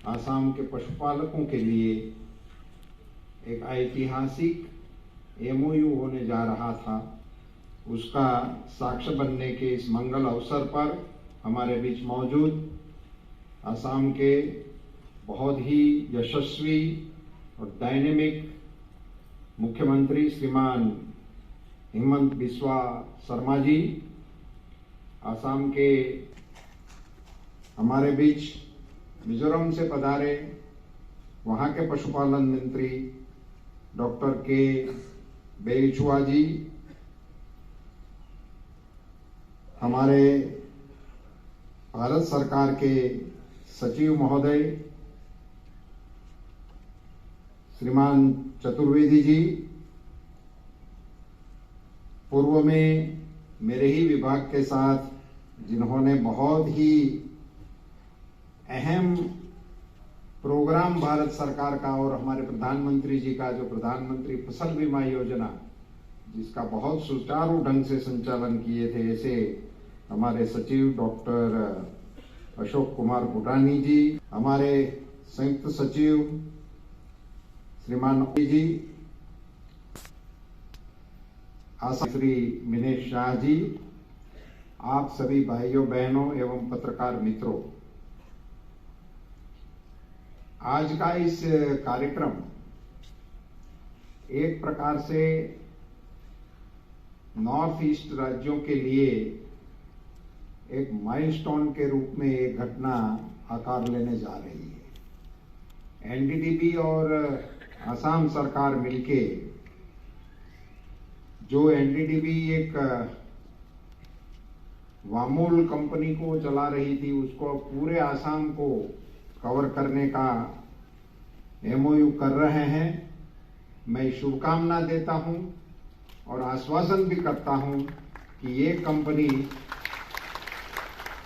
आसाम के पशुपालकों के लिए एक ऐतिहासिक MOU होने जा रहा था, उसका साक्ष्य बनने के इस मंगल अवसर पर हमारे बीच मौजूद आसाम के बहुत ही यशस्वी और डायनेमिक मुख्यमंत्री श्रीमान हेमंत बिस्वा शर्मा जी, आसाम के हमारे बीच मिजोरम से पधारे वहाँ के पशुपालन मंत्री डॉक्टर के बेइचुआ जी, हमारे भारत सरकार के सचिव महोदय श्रीमान चतुर्वेदी जी, पूर्व में मेरे ही विभाग के साथ जिन्होंने बहुत ही अहम प्रोग्राम भारत सरकार का और हमारे प्रधानमंत्री जी का जो प्रधानमंत्री फसल बीमा योजना, जिसका बहुत सुचारू ढंग से संचालन किए थे, ऐसे हमारे सचिव डॉक्टर अशोक कुमार भूटानी जी, हमारे संयुक्त सचिव श्रीमान जी, आसाम श्री मिनेश शाह जी, आप सभी भाइयों बहनों एवं पत्रकार मित्रों, आज का इस कार्यक्रम एक प्रकार से नॉर्थ ईस्ट राज्यों के लिए एक माइलस्टोन के रूप में एक घटना आकार लेने जा रही है। NDDB और असम सरकार मिलके जो NDDB एक वामूल कंपनी को चला रही थी, उसको पूरे आसाम को कवर करने का MOU कर रहे हैं। मैं शुभकामना देता हूं और आश्वासन भी करता हूं कि ये कंपनी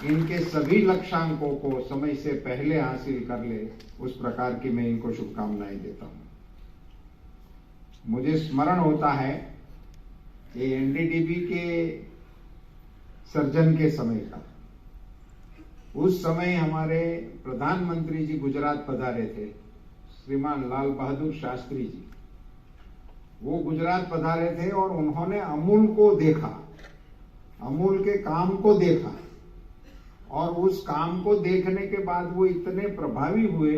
इनके सभी लक्ष्यांकों को समय से पहले हासिल कर ले, उस प्रकार की मैं इनको शुभकामनाएं देता हूं। मुझे स्मरण होता है ये NDDB के सर्जन के समय का। उस समय हमारे प्रधानमंत्री जी गुजरात पधारे थे, श्रीमान लाल बहादुर शास्त्री जी। वो गुजरात पधारे थे और उन्होंने अमूल को देखा, अमूल के काम को देखा, और उस काम को देखने के बाद वो इतने प्रभावी हुए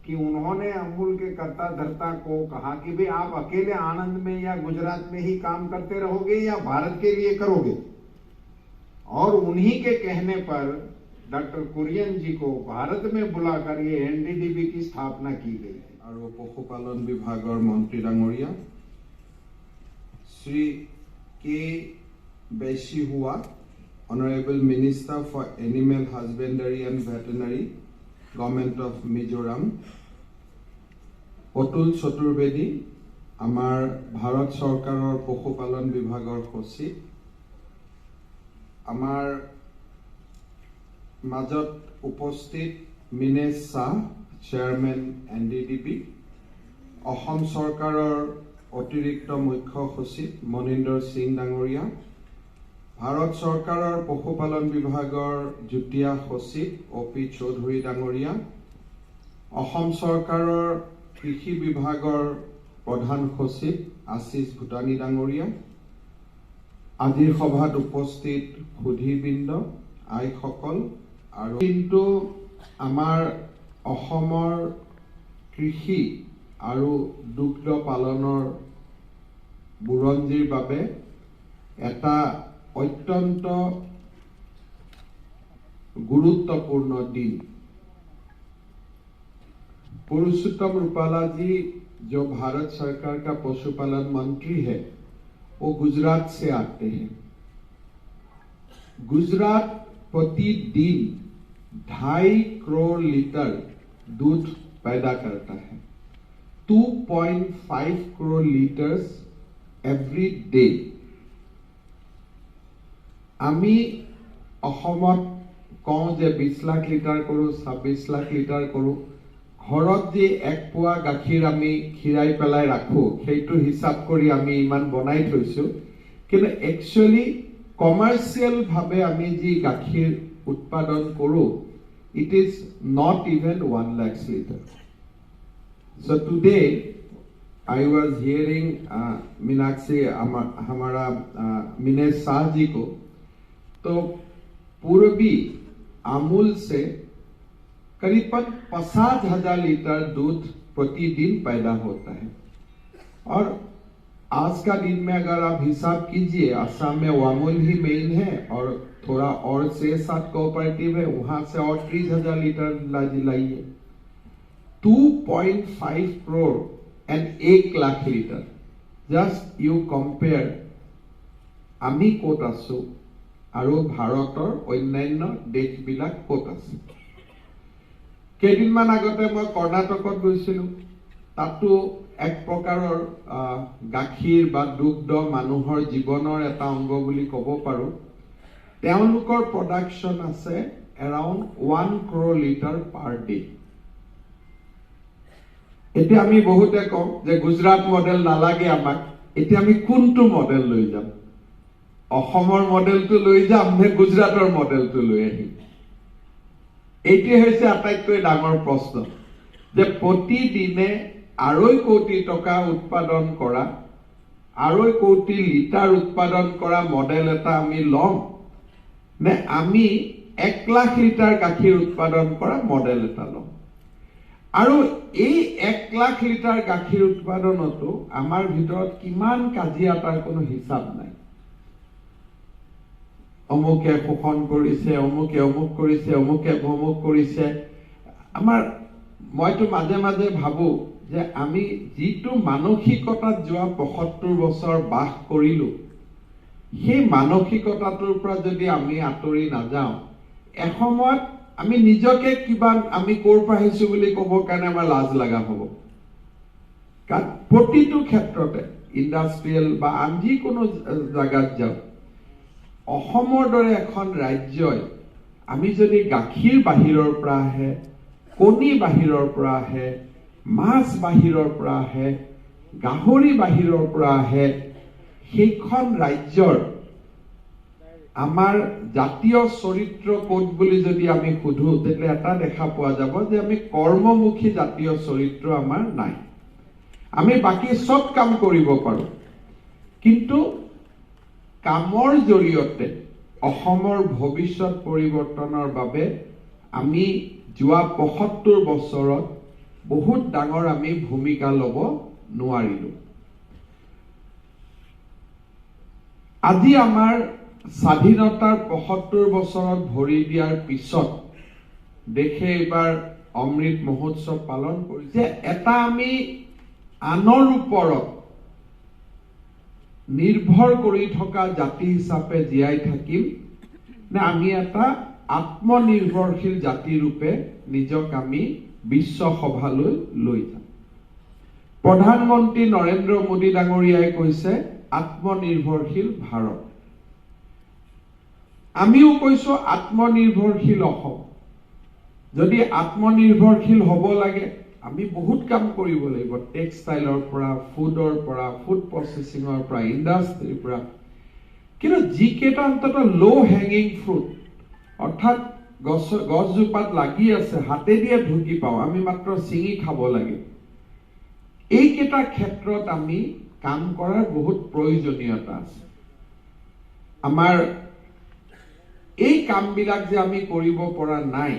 कि उन्होंने अमूल के कर्ता धर्ता को कहा कि भाई आप अकेले आनंद में या गुजरात में ही काम करते रहोगे या भारत के लिए करोगे। और उन्हीं के कहने पर डॉक्टर कुरियन जी को भारत में बुलाकर ये NDDB की स्थापना की गई है। और पशुपालन विभाग और मंत्री डांगरिया श्री के बेशी हुआ, honourable minister for animal husbandry and veterinary, government of Mizoram, Atul Chaturvedi, आमार भारत सरकार पशुपालन विभागर सचिव, आमार মাজত उपस्थित मिनेश शाह, चेयरमैन NDDB, असम सरकाৰৰ अतिरिक्त मुख्य सचिव मनिंदर सिंह डांगरिया, भारत सरकाৰৰ पशुपालन विभागर जुटिया सचिव OP चौधरी डांगरिया, असम सरकाৰৰ कृषि विभागर प्रधान सचिव आशीष भूटानी डांगरिया, आदिर सभात उपस्थित सुधीबृंद, आईসকল, আৰু কিন্তু আমাৰ অসমৰ কৃষি আৰু দুগ্ধ পালনৰ বুৰঞ্জীৰ বাবে এটা অত্যন্ত গুৰুত্বপূৰ্ণ दिन। पुरुषोत्तम रूपाला जी जो भारत सरकार का पशुपालन मंत्री है, वो गुजरात से आते हैं। गुजरात प्रतिदिन 2.5 करोड़ लीटर दूध पैदा करता है, 2.5 करोड़ लीटर्स एवरी डे। आमी अসমत कौं जे 20 लाख लिटार करूँ, 26 लाख लिटार करूँ, घरत जे एक पुआ गाखीर आमी खिराई पेलाई राखो, हेतु हिसाब करी आमी इमान बनाई थैसु, किन्तु एक्चुअली कमार्शियल भावे आमी जी गाखीर उत्पादन करूँ, it is not even 1 lakh liter. So today I was hearing Meenakshi हमारा मिनेश शाह जी को, तो पूर्वी अमूल से करीबन 50,000 लीटर दूध प्रतिदिन पैदा होता है। और आज का दिन में अगर आप हिसाब कीजिए, असम में अमूल ही मेन है और थोड़ा और 6-7 कोऑपरेटिव है, वहां से और 30,000 लीटर लाइए। 2.5 crore and 1 lakh liter. Just you compare আমি ক'ত আছো আৰু ভাৰতৰ অন্যান্য দেশবিলাক ক'ত আছে। কেইদিনমান আগতে মই কৰ্ণাটকত গৈছিলো, তাতো এক প্ৰকাৰৰ গাখীৰ বা দুগ্ধ মানুহৰ জীৱনৰ এটা অংগ বুলি ক'ব পাৰো। তেওঁলোকৰ প্ৰডাকশ্যন আছে around 1 crore liter per day। এতিয়া আমি বহুতে কওঁ যে গুজৰাট মডেল নালাগে আমাক, এতিয়া আমি কোনটো মডেল লৈ যাম? অসমৰ মডেলটো লৈ যাম নে গুজৰাটৰ মডেলটো লৈ আহিম? এইটোৱে হৈছে আটাইতকৈ ডাঙৰ প্ৰশ্ন, যে প্ৰতিদিনে 2.5 কোটি টকা উৎপাদন কৰা, 2.5 কোটি লিটাৰ উৎপাদন কৰা মডেল এটা আমি ল'ম নে আমি 1 লাখ লিটাৰ গাখীৰ উৎপাদন কৰা মডেল এটা ল'ম? আৰু এই 1 লাখ লিটাৰ গাখীৰ উৎপাদনতো আমাৰ ভিতৰত কিমান কাজিয়া তাৰ কোনো হিচাপ নাই। অমুকে শোষণ কৰিছে, অমুকে অমুক কৰিছে, অমুকে অমুক কৰিছে। আমাৰ মইতো মাজে মাজে ভাবো যে আমি যিটো মানসিকতাত যোৱা 75 বছৰ বাস কৰিলো, সেই মানসিকতাটোৰ পৰা যদি আমি আঁতৰি নাযাওঁ, এসময়ত আমি নিজকে কিবা আমি ক'ৰ পৰা আহিছো বুলি ক'বৰ কাৰণে আমাৰ লাজ লগা হ'ব। কাৰণ প্ৰতিটো ক্ষেত্ৰতে ইণ্ডাষ্ট্ৰিয়েল বা আন যিকোনো জাগাত যাওঁ, অসমৰ দৰে এখন ৰাজ্যই আমি যদি গাখীৰ বাহিৰৰ পৰা আহে, কণী বাহিৰৰ পৰা আহে, মাছ বাহিৰৰ পৰা আহে, গাহৰি বাহিৰৰ পৰা আহে, সেইখন ৰাজ্যৰ আমাৰ জাতীয় চৰিত্ৰ ক'ত বুলি যদি আমি সুধো, তেতিয়াহ'লে এটা দেখা পোৱা যাব যে আমি কৰ্মমুখী জাতীয় চৰিত্ৰ আমাৰ নাই। আমি বাকী সব কাম কৰিব পাৰো, কিন্তু কামৰ জৰিয়তে অসমৰ ভৱিষ্যত পৰিৱৰ্তনৰ বাবে আমি যোৱা 75 বছৰত বহুত ডাঙৰ আমি ভূমিকা ল'ব নোৱাৰিলো। আজি আমাৰ স্বাধীনতাৰ 75 বছৰত ভৰি দিয়াৰ পিছত দেশে এইবাৰ অমৃত মহোৎসৱ পালন কৰিছে। এটা আমি আনৰ ওপৰত নিৰ্ভৰ কৰি থকা জাতি হিচাপে জীয়াই থাকিম নে আমি এটা আত্মনিৰ্ভৰশীল জাতি ৰূপে নিজক আমি বিশ্ব সভালৈ লৈ যাম? প্ৰধানমন্ত্ৰী নৰেন্দ্ৰ মোদী ডাঙৰীয়াই কৈছে আত্মনিৰ্ভৰশীল ভাৰত। আমিও কৈছো আত্মনিৰ্ভৰশীল অসম। যদি আত্মনিৰ্ভৰশীল হ'ব লাগে, আমি বহুত কাম কৰিব লাগিব, টেক্সটাইলৰ পৰা, ফুডৰ পৰা, ফুড প্ৰচেছিঙৰ পৰা, ইণ্ডাষ্ট্ৰিৰ পৰা। কিন্তু যিকেইটা অন্তত লো হেঙিং ফ্ৰুট, অৰ্থাৎ গছজোপাত লাগি আছে, হাতেদিয়ে ঢুকি পাওঁ, আমি মাত্ৰ ছিঙি খাব লাগে, এইকেইটা ক্ষেত্ৰত আমি কাম কৰাৰ বহুত প্ৰয়োজনীয়তা আছে। আমাৰ এই কামবিলাক যে আমি কৰিব পৰা নাই,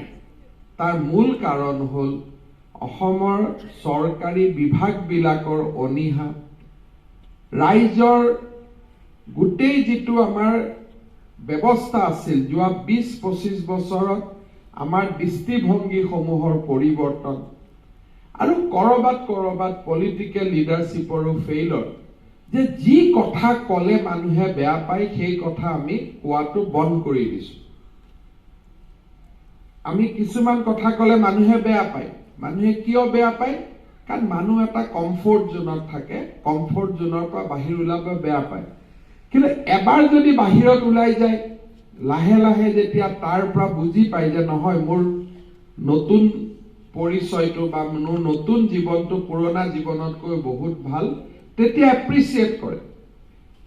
তাৰ মূল কাৰণ হ'ল অসমৰ চৰকাৰী বিভাগবিলাকৰ অনীহা, ৰাইজৰ গোটেই যিটো আমাৰ ব্যৱস্থা আছিল যোৱা 20-25 বছৰত আমাৰ দৃষ্টিভংগীসমূহৰ পৰিৱৰ্তন, আৰু কৰবাত পলিটিকেল লিডাৰশ্বিপৰো ফেইলৰ, যে যি কথা ক'লে মানুহে বেয়া পায় সেই কথা আমি কোৱাটো বন্ধ কৰি দিছো। আমি কিছুমান কথা ক'লে মানুহে বেয়া পায়। মানুহে কিয় বেয়া পায়? কাৰণ মানুহ এটা কমফৰ্ট জোনত থাকে, কমফৰ্ট জোনৰ পৰা বাহিৰ ওলাব বেয়া পায়। কিন্তু এবাৰ যদি বাহিৰত ওলাই যায়, লাহে লাহে যেতিয়া তাৰ পৰা বুজি পায় যে নহয়, মোৰ নতুন পৰিচয়টো বা মোৰ নতুন জীৱনটো পুৰণা জীৱনতকৈ বহুত ভাল, তেতিয়া এপ্ৰিচিয়েট কৰে।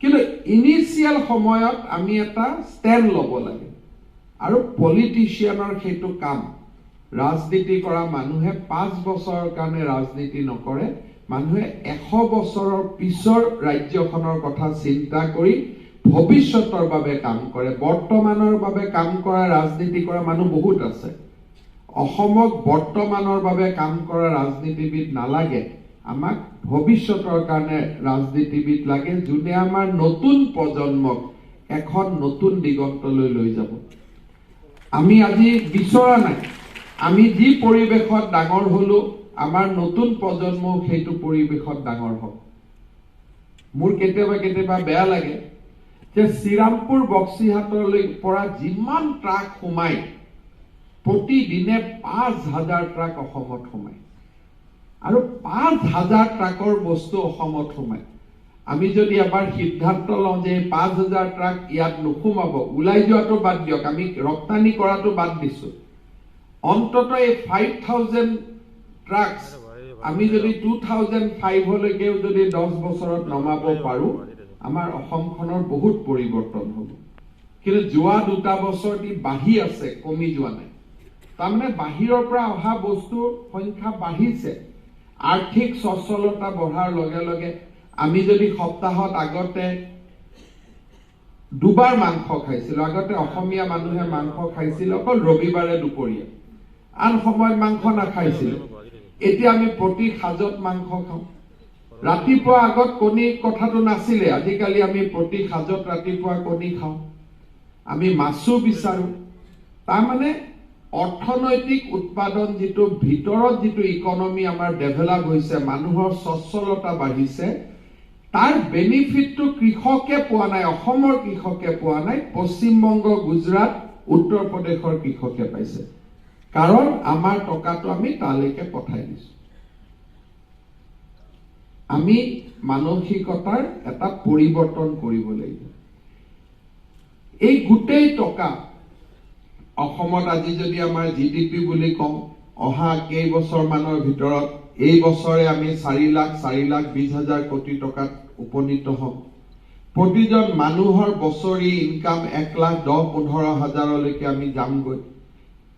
কিন্তু ইনিচিয়েল সময়ত আমি এটা ষ্টেণ্ড ল'ব লাগে, আৰু পলিটিচিয়ানৰ সেইটো কাম ৰাজনীতি কৰা মানুহে 5 বছৰৰ কাৰণে ৰাজনীতি নকৰে, মানুহে 100 বছৰৰ পিছৰ ৰাজ্যখনৰ কথা চিন্তা কৰি ভৱিষ্যতৰ বাবে কাম কৰে। বৰ্তমানৰ বাবে কাম কৰা ৰাজনীতি কৰা মানুহ বহুত আছে। অসমক বৰ্তমানৰ বাবে কাম কৰা ৰাজনীতিবিদ নালাগে, আমাক ভৱিষ্যতৰ কাৰণে ৰাজনীতিবিদ লাগে, যোনে আমাৰ নতুন প্ৰজন্মক এখন নতুন দিগন্তলৈ লৈ যাব। আমি আজি বিচৰা নাই, আমি যি পৰিৱেশত ডাঙৰ হলো আমাৰ নতুন প্ৰজন্মও সেইটো পৰিৱেশত ডাঙৰ হওক। মোৰ কেতিয়াবা বেয়া লাগে যে শ্ৰীৰামপুৰ বক্সিহাটলৈ পৰা যিমান ট্ৰাক সোমাই প্ৰতিদিনে 5,000 ট্ৰাক অসমত সোমায় আৰু 5,000 ট্ৰাকৰ বস্তু অসমত সোমায়। আমি যদি এবাৰ সিদ্ধান্ত লওঁ যে 5,000 ট্ৰাক ইয়াত নোসোমাব, ওলাই যোৱাটো বাদ দিয়ক, আমি ৰপ্তানি কৰাটো বাদ দিছো, অন্তত এই 5,000 ট্ৰাকস আমি যদি 2005লৈকেও যদি 10 বছৰত নমাব পাৰো, আমাৰ অসমখনৰ বহুত পৰিৱৰ্তন হ'ব। কিন্তু যোৱা 2 বছৰ দি বাঢ়ি আছে, কমি যোৱা নাই। তাৰমানে বাহিৰৰ পৰা অহা বস্তুৰ সংখ্যা বাঢ়িছে। আৰ্থিক সচ্ছলতা বঢ়াৰ লগে লগে আমি যদি সপ্তাহত আগতে 2 বাৰ মাংস খাইছিলো, আগতে অসমীয়া মানুহে মাংস খাইছিল অকল ৰবিবাৰে দুপৰীয়া, আন সময়ত মাংস নাখাইছিল। এতিয়া আমি প্ৰতি সাজত মাংস খাওঁ। ৰাতিপুৱা আগত কণী কথাটো নাছিলে, আজিকালি আমি প্ৰতি সাজত ৰাতিপুৱা কণী খাওঁ। আমি মাছো বিচাৰো। তাৰমানে অৰ্থনৈতিক উৎপাদন যিটো ভিতৰত যিটো ইকনমি আমাৰ ডেভেলপ হৈছে, মানুহৰ সচ্ছলতা বাঢ়িছে, তাৰ বেনিফিটটো কৃষকে পোৱা নাই, অসমৰ কৃষকে পোৱা নাই, পশ্চিমবংগ, গুজৰাট, উত্তৰ প্ৰদেশৰ কৃষকে পাইছে। কাৰণ আমাৰ টকাটো আমি তালৈকে পঠাই দিছো। আমি মানসিকতাৰ এটা পৰিৱৰ্তন কৰিব লাগিব। এই গোটেই টকা অসমত আজি যদি আমাৰ জিডিপি বুলি কওঁ, অহা কেইবছৰ মানৰ ভিতৰত এই বছৰে আমি 4,20,000 কোটি টকাত উপনীত হ'ম। প্ৰতিজন মানুহৰ বছৰি ইনকাম 1,10,15,000লৈকে আমি যামগৈ।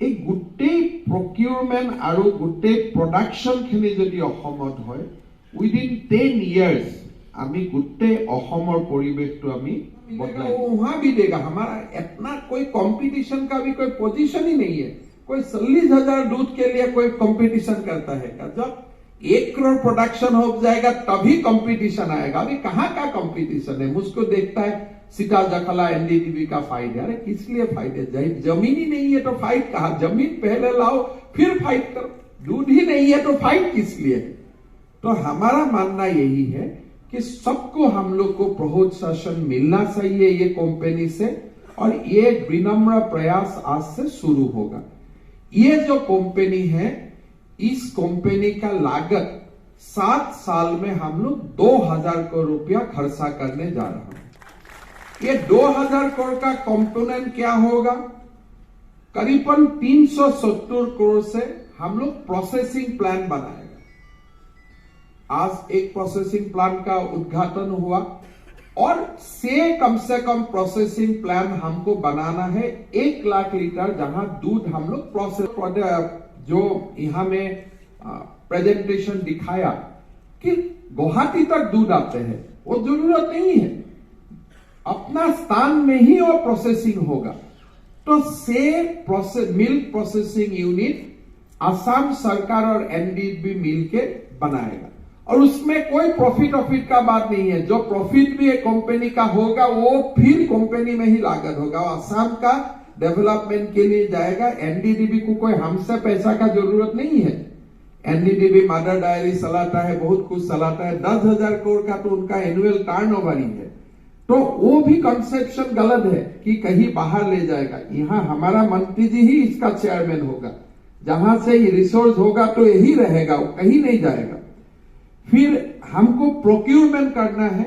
এই গোটেই প্ৰকিউৰমেণ্ট আৰু গোটেই প্ৰডাকশ্যনখিনি যদি অসমত হয়, উইদিন 10 years আমি গোটেই অসমৰ পৰিৱেশটো আমি वहां भी देगा। हमारा इतना कोई कंपटीशन का भी कोई पोजीशन ही नहीं है। कोई 40,000 दूध के लिए कोई कंपटीशन करता है क्या? जब 1 करोड़ प्रोडक्शन हो जाएगा तभी कंपटीशन आएगा। अभी कहाँ का कंपटीशन है? मुझको देखता है सीता जखला एनडीटीवी का फाइट है। अरे किस लिए फाइट है? जमीन ही नहीं है तो फाइट कहा? जमीन पहले लाओ फिर फाइट करो। दूध ही नहीं है तो फाइट किस लिए? तो हमारा मानना यही है कि सबको हम लोग को प्रोत्साहन मिलना चाहिए ये कंपनी से, और ये विनम्र प्रयास आज से शुरू होगा। ये जो कंपनी है, इस कंपनी का लागत 7 साल में हम लोग 2,000 करोड़ रुपया खर्चा करने जा रहे हैं। ये 2,000 करोड़ का कंपोनेंट क्या होगा? करीबन 370 करोड़ से हम लोग प्रोसेसिंग प्लान बनाएगा। आज एक प्रोसेसिंग प्लांट का उद्घाटन हुआ, और कम से कम प्रोसेसिंग प्लान हमको बनाना है 1 लाख लीटर, जहां दूध हम लोग प्रोसेस, जो यहां में प्रेजेंटेशन दिखाया कि गुवाहाटी तक दूध आते हैं, वो जरूरत नहीं है, अपना स्थान में ही वो प्रोसेसिंग होगा। तो मिल्क प्रोसेसिंग यूनिट असम सरकार और एनडीटीवी मिलके बनाएगा, और उसमें कोई प्रॉफिट का बात नहीं है। जो प्रॉफिट भी एक कंपनी का होगा वो फिर कंपनी में ही लागत होगा, असम का डेवलपमेंट के लिए जाएगा। एनडीटीवी को कोई हमसे पैसा का जरूरत नहीं है। एनडीटीवी मदर डायरी चलाता है, बहुत कुछ चलाता है। 10,000 करोड़ का तो उनका एनुअल टर्नओवर ही है। तो वो भी कंसेप्शन गलत है कि कहीं बाहर ले जाएगा। यहाँ हमारा मंत्री जी ही इसका चेयरमैन होगा, जहां से ये रिसोर्स होगा तो यही रहेगा, वो कहीं नहीं जाएगा। फिर हमको प्रोक्यूरमेंट करना है,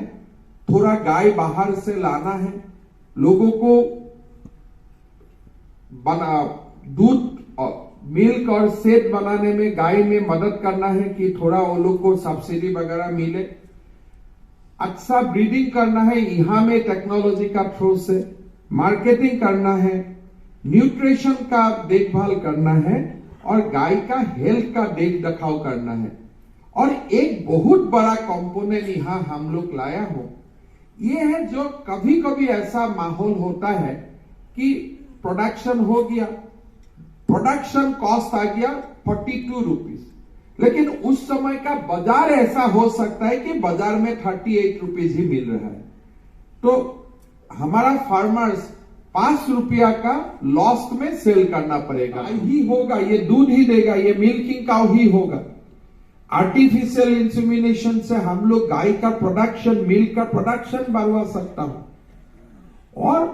थोड़ा गाय बाहर से लाना है, लोगों को दूध और मिल्क और सेट बनाने में गाय में मदद करना है कि थोड़ा वो लोग को सब्सिडी वगैरह मिले। अच्छा ब्रीडिंग करना है, यहां में टेक्नोलॉजी का थ्रू से मार्केटिंग करना है, न्यूट्रिशन का देखभाल करना है, और गाय का हेल्थ का देख रखाव करना है। और एक बहुत बड़ा कंपोनेंट यहां हम लोग लाया हो, ये है जो कभी कभी ऐसा माहौल होता है कि प्रोडक्शन हो गया, प्रोडक्शन कॉस्ट आ गया 42 रुपीज, लेकिन उस समय का बाजार ऐसा हो सकता है कि बाजार में 38 रुपीज ही मिल रहा है, तो हमारा फार्मर्स 5 रुपया का लॉस में सेल करना पड़ेगा। ही होगा, ये दूध ही देगा, ये मिल्किंग काउ ही होगा। आर्टिफिशियल इंसेमिनेशन से हम लोग गाय का प्रोडक्शन, मिल्क का प्रोडक्शन बढ़वा सकता हूं। और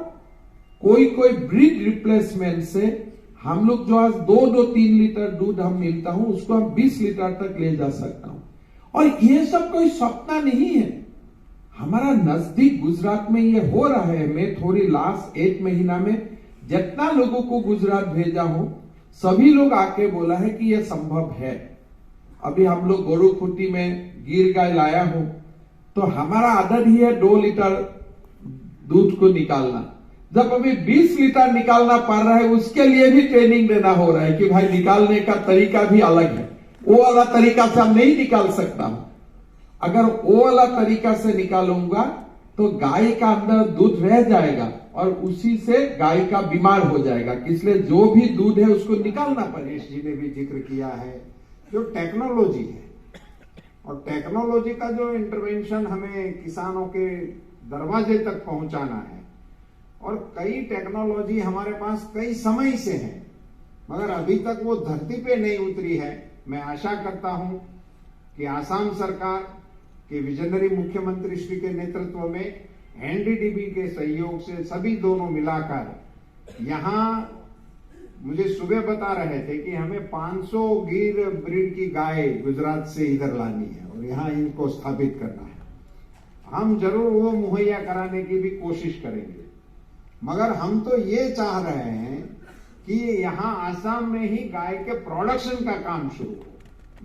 कोई ब्रीड रिप्लेसमेंट से हम लोग जो आज 2-3 लीटर दूध हम मिलता हूं, उसको हम 20 लीटर तक ले जा सकता हूं। और ये सब कोई सपना नहीं है, हमारा नजदीक गुजरात में ये हो रहा है। मैं थोड़ी लास्ट 1 महीना में जितना लोगों को गुजरात भेजा हूं, सभी लोग आके बोला है कि यह संभव है। अभी हम लोग गोरुखुटी में गिर गाय लाया हूं, तो हमारा आदत ही है 2 लीटर दूध को निकालना। जब अभी 20 लीटर निकालना पड़ रहा है, उसके लिए भी ट्रेनिंग देना हो रहा है कि भाई निकालने का तरीका भी अलग है, वो वाला तरीका से हम नहीं निकाल सकता हूं। अगर वो वाला तरीका से निकालूंगा तो गाय का अंदर दूध रह जाएगा और उसी से गाय का बीमार हो जाएगा, इसलिए जो भी दूध है उसको निकालना पड़ेगा। जी ने भी जिक्र किया है जो टेक्नोलॉजी है, और टेक्नोलॉजी का जो इंटरवेंशन हमें किसानों के दरवाजे तक पहुंचाना है, और कई टेक्नोलॉजी हमारे पास कई समय से है, मगर अभी तक वो धरती पे नहीं उतरी है। मैं आशा करता हूं कि आसाम सरकार के विजनरी मुख्यमंत्री श्री के नेतृत्व में एनडीडीबी के सहयोग से सभी दोनों मिलाकर, यहां मुझे सुबह बता रहे थे कि हमें 500 गिर ब्रीड की गाय गुजरात से इधर लानी है और यहां इनको स्थापित करना है। हम जरूर वो मुहैया कराने की भी कोशिश करेंगे, मगर हम तो ये चाह रहे हैं कि यहां आसाम में ही गाय के प्रोडक्शन का काम शुरू हो,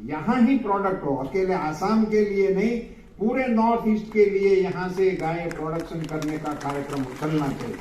यहां ही प्रोडक्ट हो, अकेले आसाम के लिए नहीं, पूरे नॉर्थ ईस्ट के लिए यहां से गाय प्रोडक्शन करने का कार्यक्रम चलना चाहिए।